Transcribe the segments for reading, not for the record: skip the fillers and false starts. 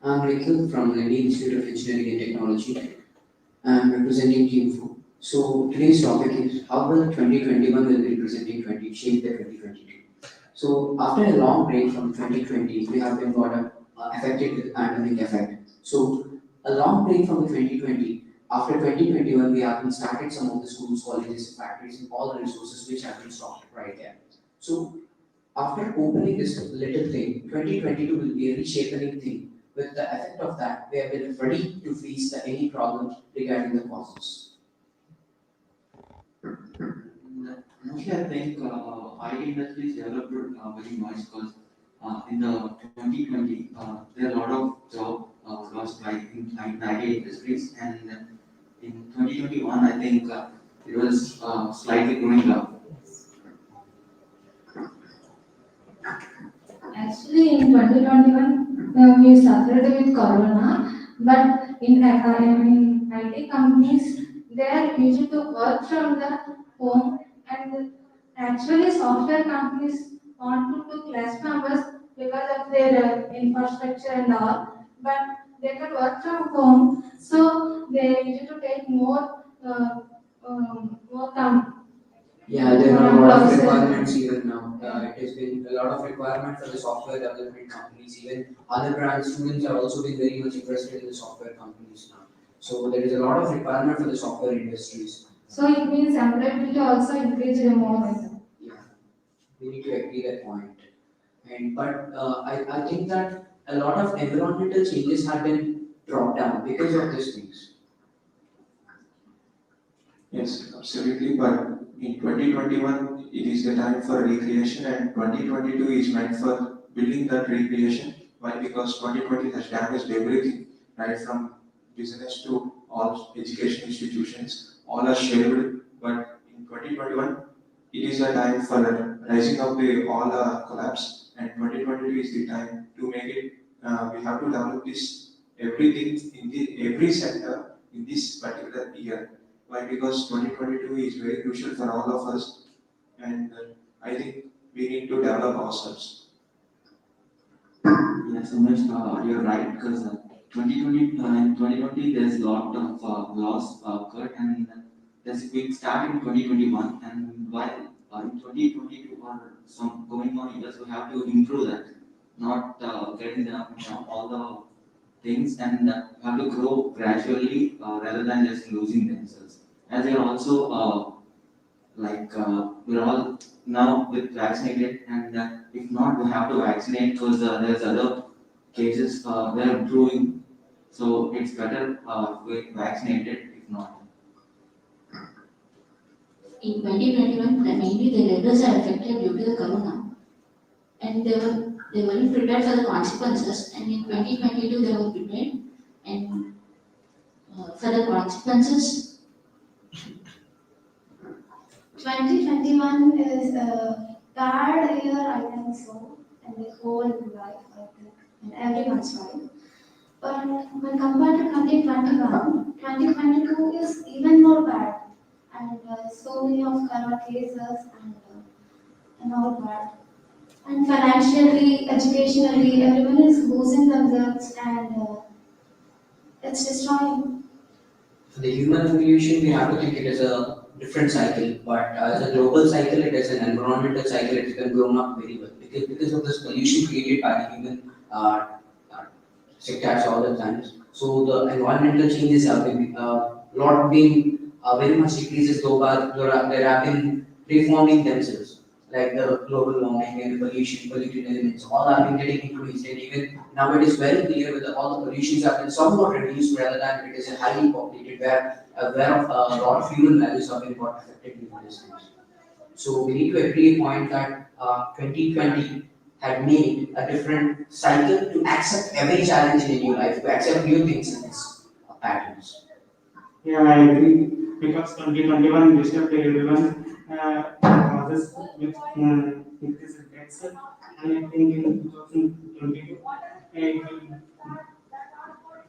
I'm Nikhil from the Indian Institute of Engineering and Technology. I'm representing Team 4. So today's topic is how will 2021 will be representing 20 shape the 2022. So after a long break from 2020, we have been affected with pandemic effect. So a long break from the 2020, after 2021, we have been started some of the schools, colleges, factories, and all the resources which have been stopped right there. So after opening this little thing, 2022 will be a reshaping thing. With the effect of that, we have been ready to face any problem regarding the causes. Mostly, I think IT industry is developed very much because in the 2020 there are a lot of job lost by in IT industries, and in 2021 I think it was slightly going up. Actually, in 2021, we suffered with Corona, but in IT companies, they are used to work from the home, and actually, software companies want to do class members because of their infrastructure and all, but they can work from home, so they used to take more Yeah, there are a lot of requirements even now. It has been a lot of requirement for the software development companies. Even other brand students are also been very much interested in the software companies now. So there is a lot of requirement for the software industries. So it means employability also increased more. Yeah, we need to agree that point. And but I think that a lot of environmental changes have been dropped down because of these things. Yes, absolutely. But in 2021, it is the time for recreation, and 2022 is meant for building that recreation. Why? Because 2020 has damaged everything, right from business to all education institutions. All are shelved. But in 2021, it is a time for rising up the all collapse, and 2022 is the time to make it. We have to develop this everything in the every sector in this particular year. Why? Because 2022 is very crucial for all of us, and I think we need to develop ourselves. Yes, Umesh, you're right because 2020 in 2020 there's a lot of loss occurred, and there's a quick start in 2021, and while in 2022 or some going on years we have to improve that, not getting all the things, and have to grow gradually rather than just losing themselves. As you're also we're all now with vaccinated, and if not, we have to vaccinate because there's other cases they're improving. So it's better we vaccinated if not. In 2021, mainly the leaders are affected due to the corona, and they weren't prepared for the consequences. And in 2022, they were prepared, and for the consequences, 2021 is a bad year, I think so, in the whole life, I think, in everyone's life. But when compared to 2021, 2022 is even more bad, and so many of corona cases and all bad. And financially, educationally, everyone is losing themselves, and it's destroying. For the human evolution, we have to think it as a different cycle, but as a global cycle, it is an environmental cycle. It has grown up very well because of this pollution created by the human uh, sectors all the times. So the environmental changes have been lot being very much decreases, though but there have been reforming themselves, like the global warming and pollution, polluted elements, all have been getting increased, and even now it is very clear that all the pollutions have been somewhat reduced rather than it is a highly populated where a lot of human values have been got affected due to these things. So we need to agree a point that 2020 had made a different cycle to accept every challenge in your life, to accept new things in its patterns. Yeah, I agree. Because 2021 disturbed everyone causes with increase in tax, and I think in 2022 it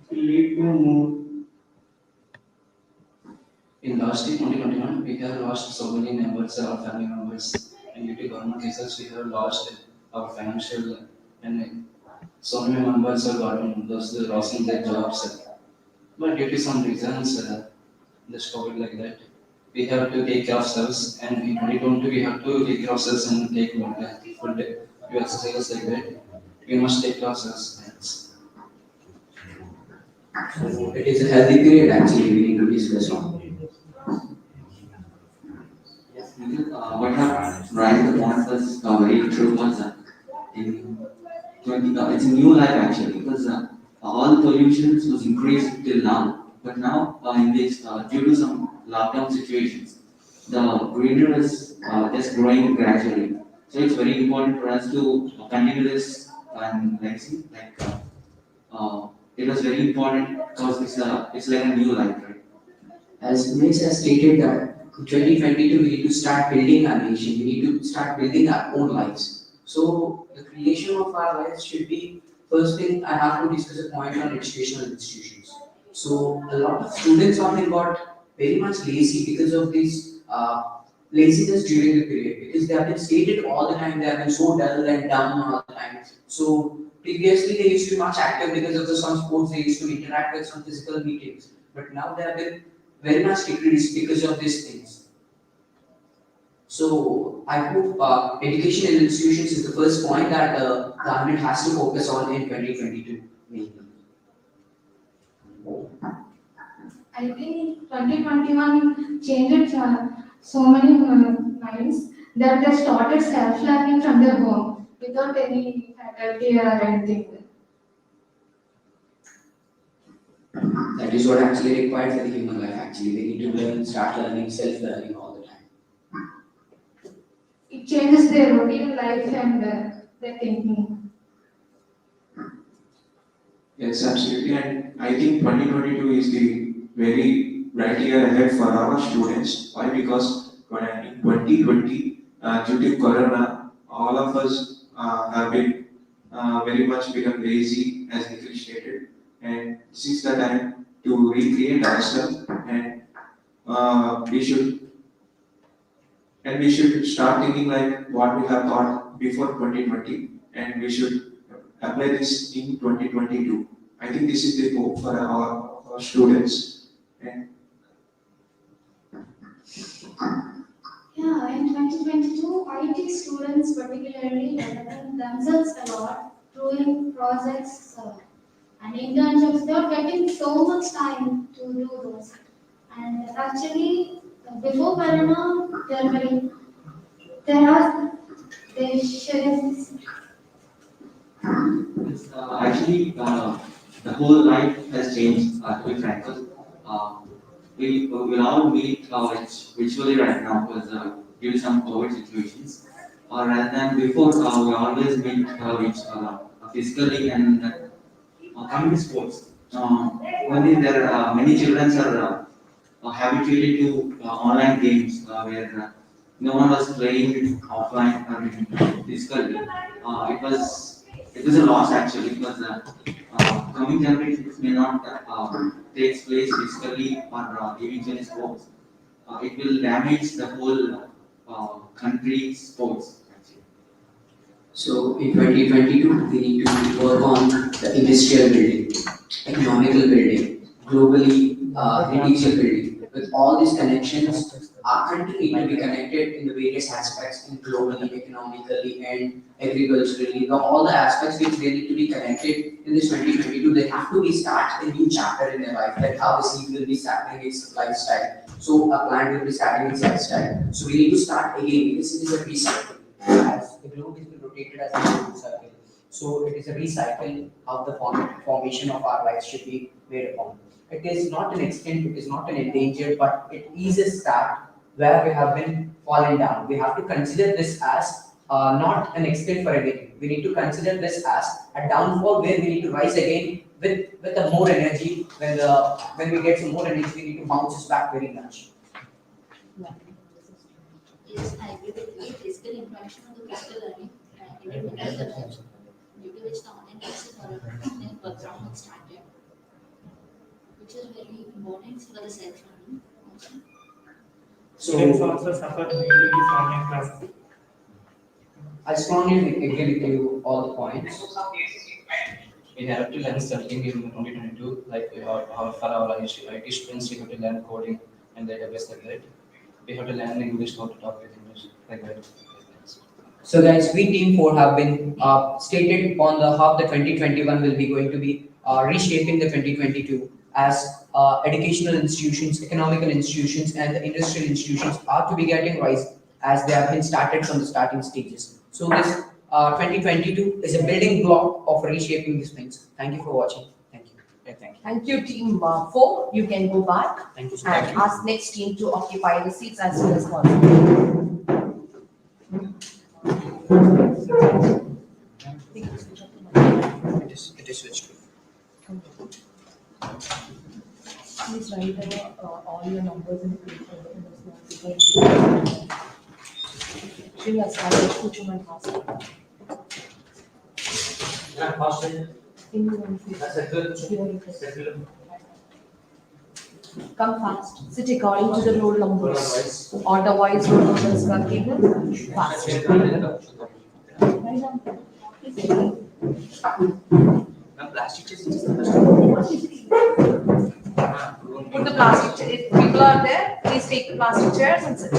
will lead to more. In last year 2021, we have lost so many members, our family members, and due to government cases, we have lost our financial and So many members have gotten those losing their jobs. But due to some reasons, this COVID like that, we have to take care of ourselves, and in 2020 we have to take care of ourselves and take food, do exercise like that. We must take care of ourselves. Thanks. So it is a healthy period actually we need to discuss on. Yes, because what have raised the point was very true was in 20, it's a new life actually because all pollutions was increased till now, but now in this due to some lockdown situations, the greenery is just growing gradually. So it's very important for us to continue this and legacy. It was very important because it's like a new life, right? As Umesh has stated that in 2022 we need to start building our nation, we need to start building our own lives. So the creation of our lives should be, first thing I have to discuss a point on educational institutions. So a lot of students often got very much lazy because of this laziness during the period, because they have been stated all the time, they have been so dull and dumb all the time. So previously they used to be much active because of the some sports, they used to interact with some physical meetings. But now they have been very much decreased because of these things. So I hope education in institutions is the first point that the government has to focus on in 2022 mainly. I think 2021 changed so many minds that they started self-learning from their home without any faculty or anything. That is what actually required for the human life actually. They need to learn, start learning, self-learning all the time. It changes their routine life and their thinking. Yes, absolutely. And I think 2022 is the very bright year ahead for our students. Why? Because in 2020, due to Corona, all of us have been very much become lazy, as Nikhil stated. And this is the time to recreate ourselves, and we should start thinking like what we have thought before 2020, and we should apply this in 2022. I think this is the hope for our students. And Yeah, in 2022, IT students particularly developing themselves a lot, doing projects and internships. They are getting so much time to do those. And actually, before Corona, there are they should Actually, the whole life has changed, to be frank. 'Cause, we will all meet virtually right now because due to some COVID situations. Rather than before, we always meet physically and coming to sports. Only there many children are habituated to online games where no one was playing offline or physically. It was a loss actually because coming generations may not take place physically or eventually sports. It will damage the whole country sports actually. So in 2022, we need to work on the industrial building, economical building, globally individual building. With all these connections, our country need to be connected in the various aspects, in globally, economically, and agriculturally. All the aspects which they need to be connected in this 2022, they have to be start a new chapter in their life, like how a seed will be starting its lifestyle. So a plant will be starting its lifestyle. So we need to start again. This is a recycle. As the globe is rotated as a globe circle. So it is a recycle of the formation of our lives should be made upon. It is not an extent, it is not an endangered, but it is a start where we have been fallen down. We have to consider this as not an extent for everything. We need to consider this as a downfall where we need to rise again with a more energy. When we get some more energy, we need to bounce us back very much. Yes, I agree with you. Physical interaction of the physical learning independent consumption, due to which the online classes or online work from home started, which is very important for the self-learning also. Students So also suffer due to this online classes. I strongly agree with you all the points. We have to learn something in 2022, like for our IT students, we have to learn coding and database like that. We have to learn English, how to talk with English like that. So guys, we Team 4 have been stated on the how the 2021 will be going to be reshaping the 2022 as educational institutions, economical institutions, and the industrial institutions are to be getting rise as they have been started from the starting stages. So this 2022 is a building block of reshaping these things. Thank you for watching. Thank you. Yeah, thank you. Thank you, team 4. You can go back Thank you so and much. ask next team to occupy the seats as soon as possible. It is switched. Please write down all your numbers in the paper in the small paper. She'll establish Kuchuman Hospital. In one place. Come fast. Sit according to the roll numbers. Otherwise, roll numbers are given. Fast. Write down. Put the plastic. If people are there, please take the plastic chairs and sit.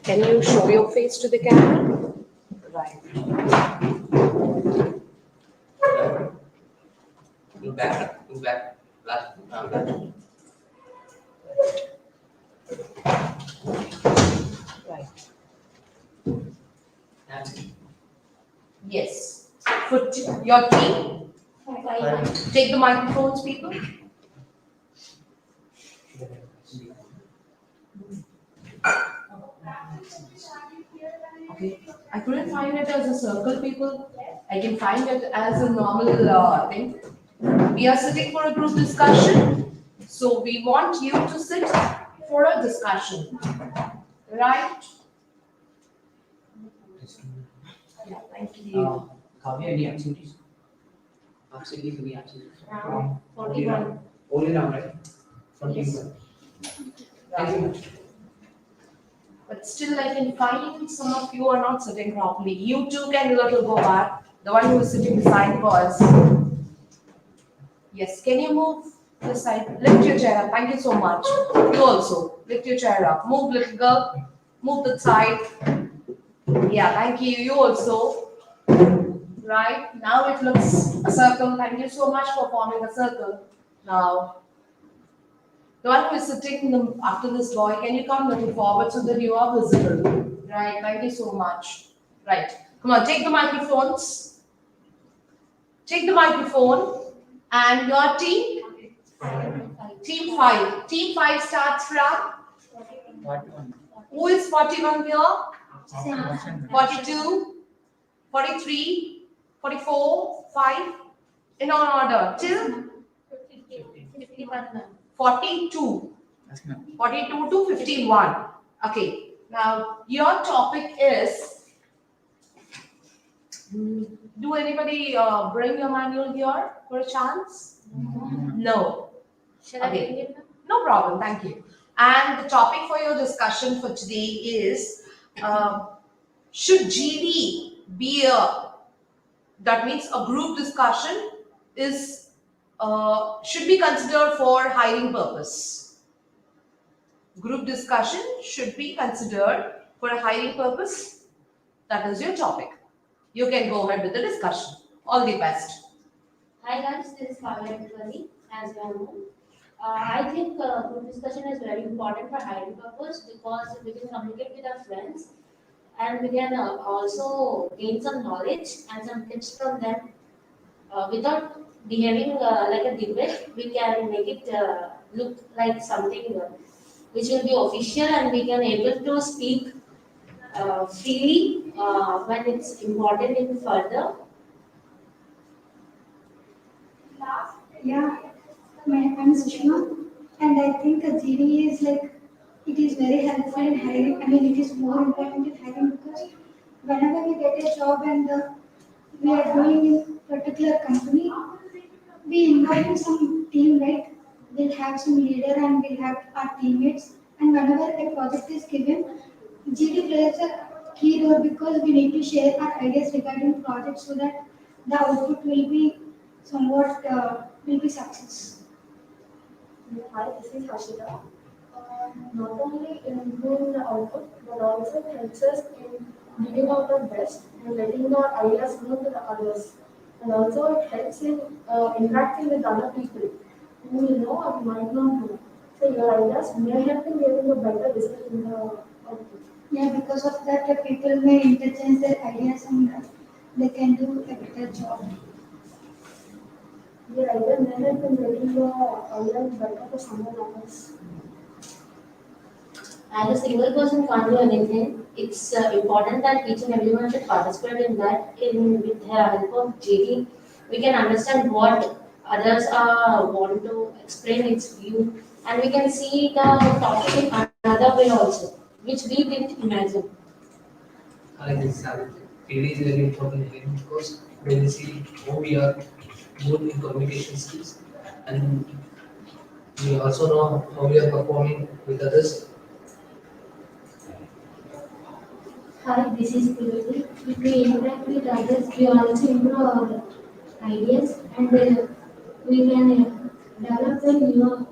Can you show your face to the camera? Right. Look back. Look back. Back. Right. Yes. Put your team. Take the microphones, people. Okay. I couldn't find it as a circle, people. I can find it as a normal thing. We are sitting for a group discussion. So we want you to sit for a discussion. Right? Yeah, thank you. Kavya, any activities? Absolutely, any activities? 41. Only now, right? From Team 1. Thank you. But still, I can find some of you are not sitting properly. You too can little go back. The one who is sitting beside us. Yes, can you move this side? Lift your chair up. Thank you so much. You also lift your chair up. Move, little girl. Move that side. Yeah, thank you. You also. Right now it looks a circle. Thank you so much for forming a circle. Now, the one who is sitting after this boy, can you come a little forward so that you are visible? Right, thank you so much. Right, come on, take the microphones. Take the microphone and your team. Team 5. Team 5 starts from. Who is 41 here? 42, 43, 44, 5. In order till 42. 42 to 51. Okay. Now your topic is. Do anybody bring your manual here for a chance? No. Shall I Okay. bring it? No problem. Thank you. And the topic for your discussion for today is should GD be that means a group discussion is should be considered for hiring purpose. Group discussion should be considered for a hiring purpose. That is your topic. You can go ahead with the discussion. All the best. Hi guys, this is Kavya Tripathi, as you all know. I think group discussion is very important for hiring purpose because we can communicate with our friends and we can also gain some knowledge and some tips from them. Without behaving like a debate, we can make it look like something which will be official and we can able to speak freely when it's important in further. Yeah, I'm Sushma, and I think a GD is like it is very helpful in hiring. I mean, it is more important in hiring because whenever we get a job and we are doing in particular company, we involve in some team, right? We'll have some leader and we'll have our teammates. And whenever a project is given, GD plays a key role because we need to share our ideas regarding project so that the output will be somewhat will be success. Hi, this is Hashida. Not only in improving the output, but also helps us in giving out our best and letting our ideas known to the others. And also it helps in interacting with other people who you know or might not know. So your ideas may help in getting a better result in the output. Yeah, because of that, the people may interchange their ideas and they can do a better job. Your idea may help in getting the ideas better for someone else. As a single person can't do anything. It's important that each and everyone should participate in that. In with the help of JD, we can understand what others want to explain its view, and we can see the topic in another way also, which we didn't imagine. I like this habit. It is very important again because when we see how we are good in communication skills and we also know how we are performing with others. Hi, this is Priti. If we interact with others, we also improve our ideas and we can develop a new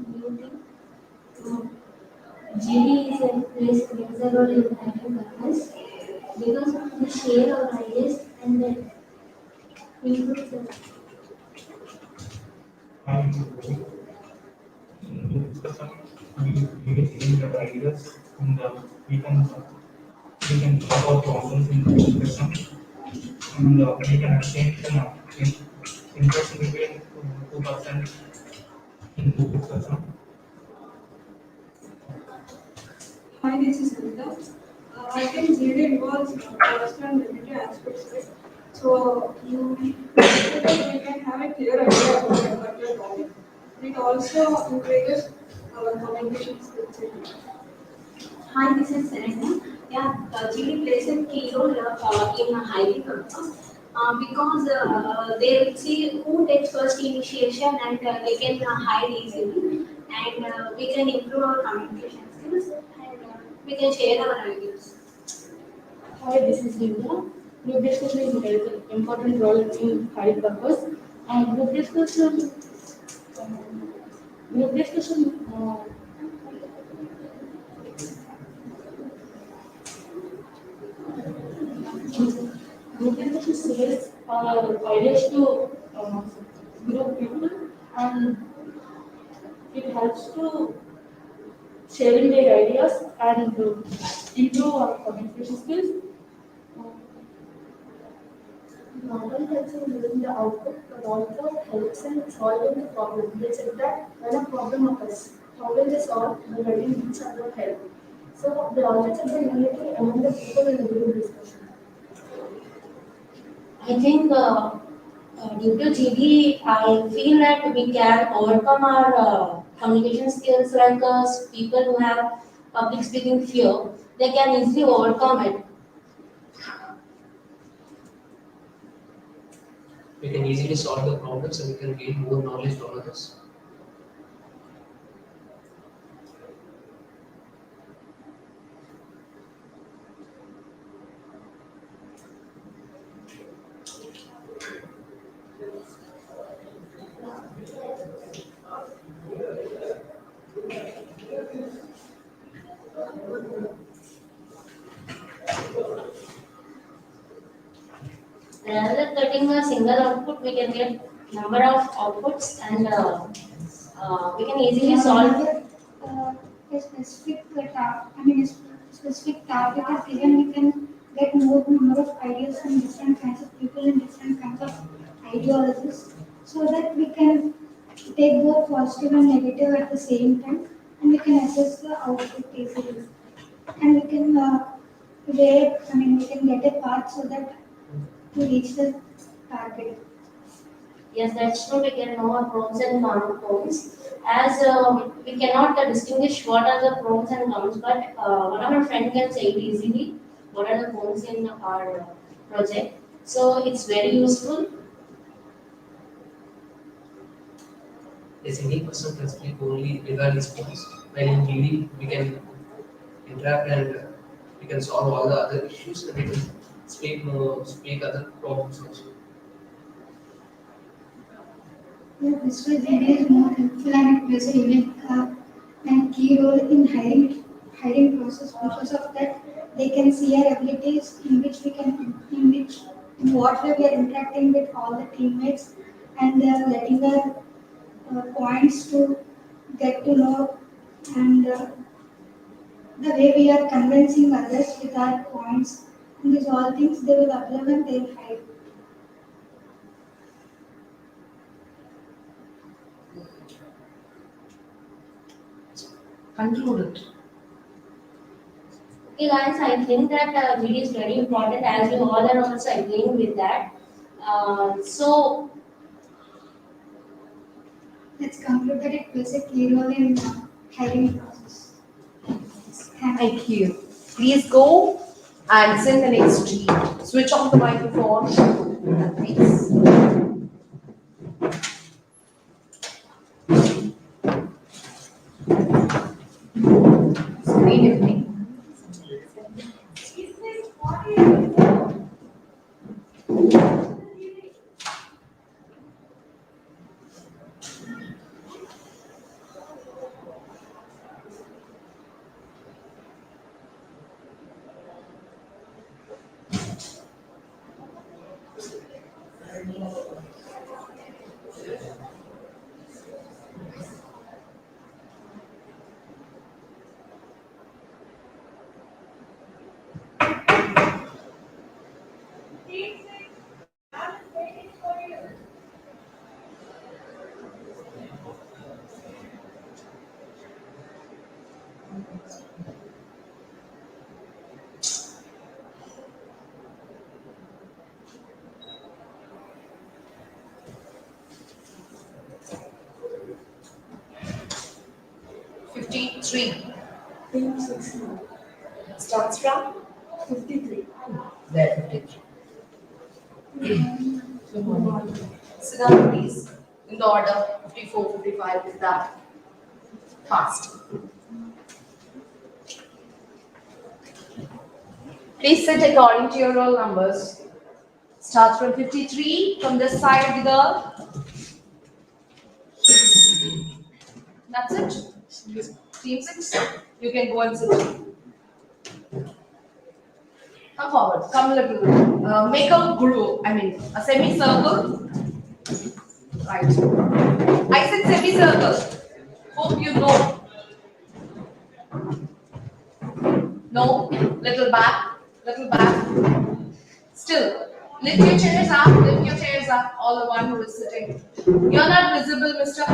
thing. GD is a place plays a role in helping others because we share our ideas and improve the Discussion, we can change the ideas and we can talk about problems in the discussion and we can exchange interest between two person in the discussion. Hi, this is Anita. I think GD involves personal and limited aspects, right? So so that we can have a clear idea about a particular topic. It also encourages our communication skills. Hi, this is Serena. Yeah, GD plays a key role in hiring purpose because they will see who takes first initiation and they can hire easily and we can improve our communication skills and we can share our ideas. Hi, this is Linda. Group discussion plays an important role in high purpose. Group discussion, group discussion, group discussion shares ideas to group people, and it helps to sharing their ideas and improve our communication skills. Not only helps in giving the output, but also helps in solving the problem. They said that when a problem occurs, how will they solve by letting each other help? So they always have the unity among the people in the group discussion. I think due to GD, I feel that we can overcome our communication skills like people who have public speaking fear, they can easily overcome it. We can easily solve the problems and we can gain more knowledge from others. Rather than getting a single output, we can get number of outputs and we can easily solve. A specific I mean, a specific target is given, we can get more number of ideas from different kinds of people and different kinds of ideologies, so that we can take both positive and negative at the same time, and we can assess the output easily, and we can we can get a path so that to reach the target. Yes, that's true. We can know our pros and cons. As we cannot distinguish what are the pros and cons, but one of our friend can say it easily. what are the goals in our project. So it's very useful. Yes, any person can speak only regarding sports. While in GD, we can interact and we can solve all the other issues and we can speak other problems also. Yeah, this way GD is more helpful and it plays a unique and key role in hiring process. Because of that, they can see our abilities in what way we are interacting with all the teammates, and they are letting our points to get to know, and the way we are convincing others with our points. And these all things they will observe and they will hide. Conclude it. Okay, guys, I think that GD is very important as you all are also agreeing with that. So Let's conclude that it plays a key role in hiring process. Thank you. Please go and send the next G. Switch off the microphone. Please. Screen evening. Fifty-three. Starts from 53. there. 53. Sit down, please. In the order 54, 55 is that. Fast. Please sit according to your roll numbers. Starts from 53 from this side with the. That's it. Team 6. You can go and sit. Come forward. Come a little. Make a groove. A semicircle. Right. I said semicircle. Hope you know. No. Little back. Little back. Still. Lift your chairs up. Lift your chairs up. All the one who is sitting. You're not visible, mister.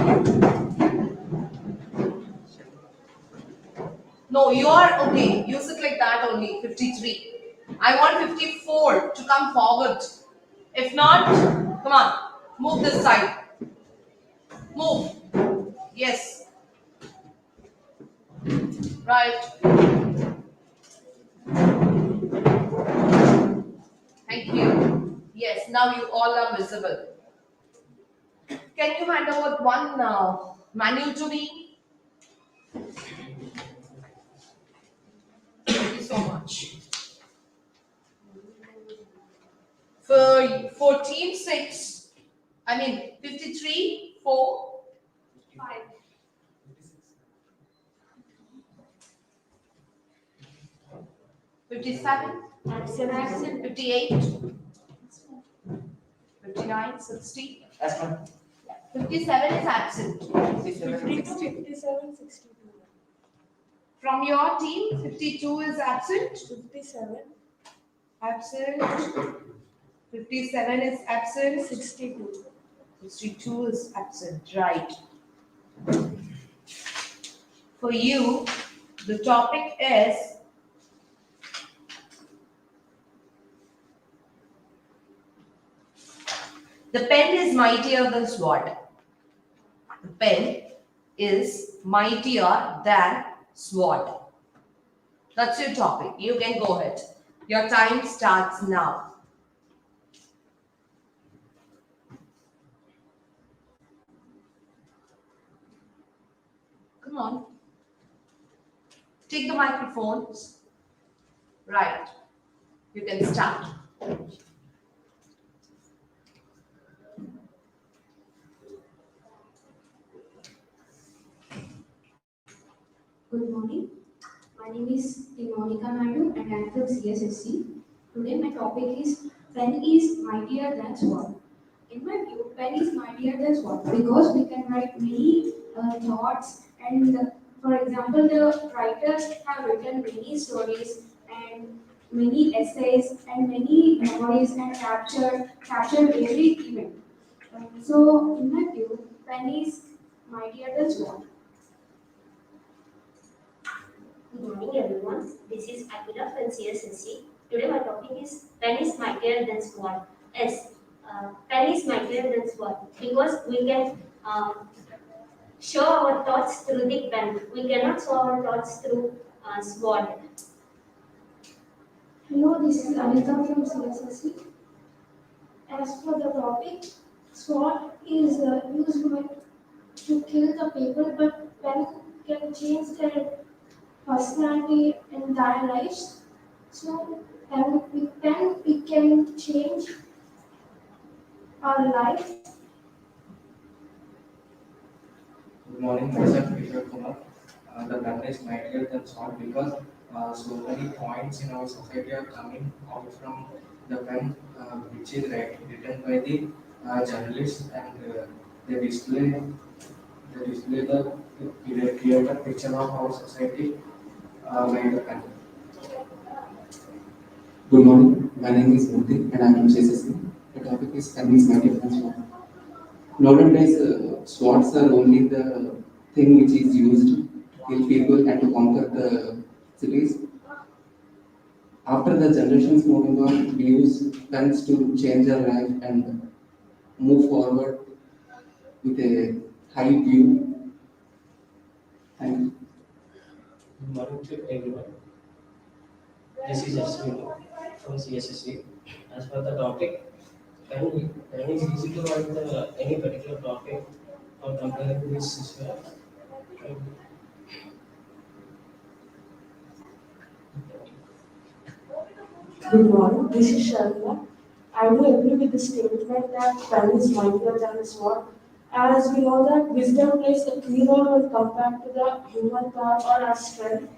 No, you are okay. You sit like that only. 53. I want 54 to come forward. If not, come on. Move this side. Move. Yes. Right. Thank you. Yes, now you all are visible. Can you hand over one manual to me? Thank you so much. For team 6, 53, 4, 5. 57, 58, 59, 60. 57 is absent. 57, 62. From your team, 52 is absent. 57, Absent. 57 is absent. 62. 62 is absent. Right. For you, the topic is the pen is mightier than sword. The pen is mightier than sword. That's your topic. You can go ahead. Your time starts now. Come on. Take the microphones. Right. You can start. Good morning. My name is Monica Naidu and I am from CSSE. Today my topic is pen is mightier than sword. In my view, pen is mightier than sword because we can write many thoughts and for example, the writers have written many stories and many essays and many memories and captured every event. So in my view, pen is mightier than sword. Good morning, everyone. This is Akila from CSSE. Today, my topic is pen is mightier than sword. Yes, pen is mightier than sword because we can show our thoughts through the pen. We cannot show our thoughts through sword. Hello, this is Anita from CSSE. As for the topic, SWOT is to kill the people, but pen can change their personality and their lives. So, pen we can change our life. Good morning, myself Kishore Kumar. The pen is mightier than sword because so many points in our society are coming out from the pen, which is written by the journalists, and they display the clear picture of our society by the pen. Good morning. My name is Murthy and I am from CSSE. The topic is Chinese native and sword. Nowadays, swords are only the thing which is used to kill people and to conquer the cities. After the generations moving on, we use pens to change our life and move forward with a high view. Thank you. Good morning to everyone. This is Ashwin from CSSE. As per the topic, pen is easy to write any particular topic or comparing this system. Good morning, this is Sharma. I do agree with the statement that pen is mightier than the sword. As we know that wisdom plays a key role when compared to the human power or our strength.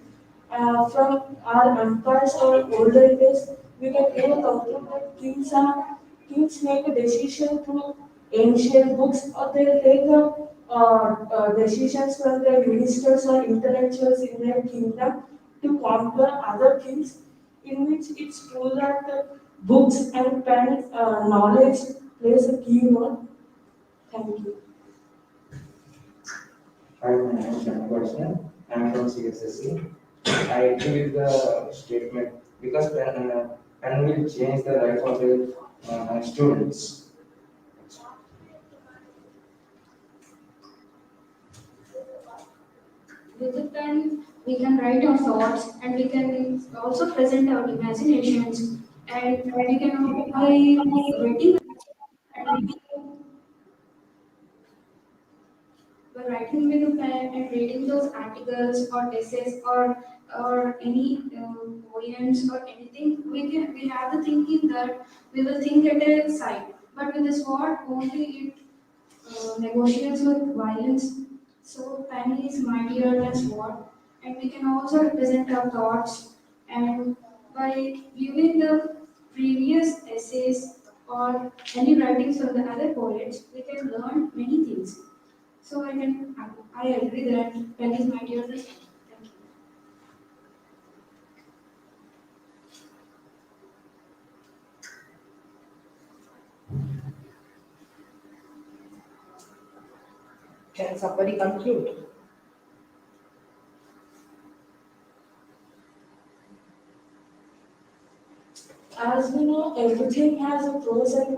From our empires or older days, we can even conclude that kings make a decision through ancient books, or they take decisions from their ministers or intellectuals in their kingdom to conquer other kings, in which it's true that books and pen knowledge plays a key role. Thank you. Hi, my name is Shanmugakrishnan. I am from CSSE. I agree with the statement because pen will change the life of the students. With the pen, we can write our thoughts and we can also present our imaginations and we can by writing and by writing with a pen and reading those articles or essays or any poems or anything, we have the thinking that we will think at a side. But with the sword, only it negotiates with violence. So pen is mightier than sword, and we can also represent our thoughts. And by viewing the previous essays or any writings from the other poets, we can learn many things. So I agree that pen is mightier than sword. Thank you. Can somebody conclude? As we know, everything has a pros and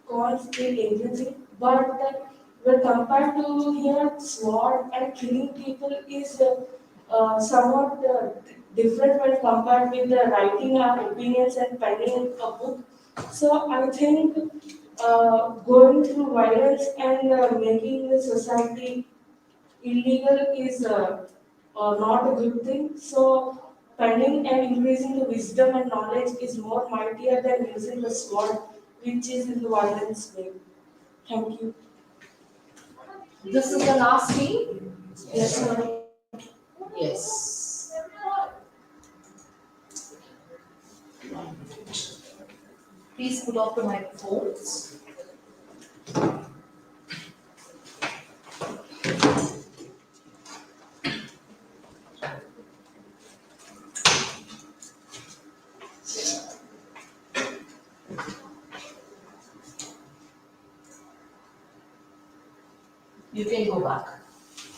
cons in everything, but when compared to here, sword and killing people is somewhat different when compared with the writing our opinions and penning a book. So I think going through violence and making the society illegal is not a good thing. So penning and increasing the wisdom and knowledge is more mightier than using the sword, which is in the violence way. Thank you. This is the last team? Yes, sir. Yes. Please put off the microphones. You can go back.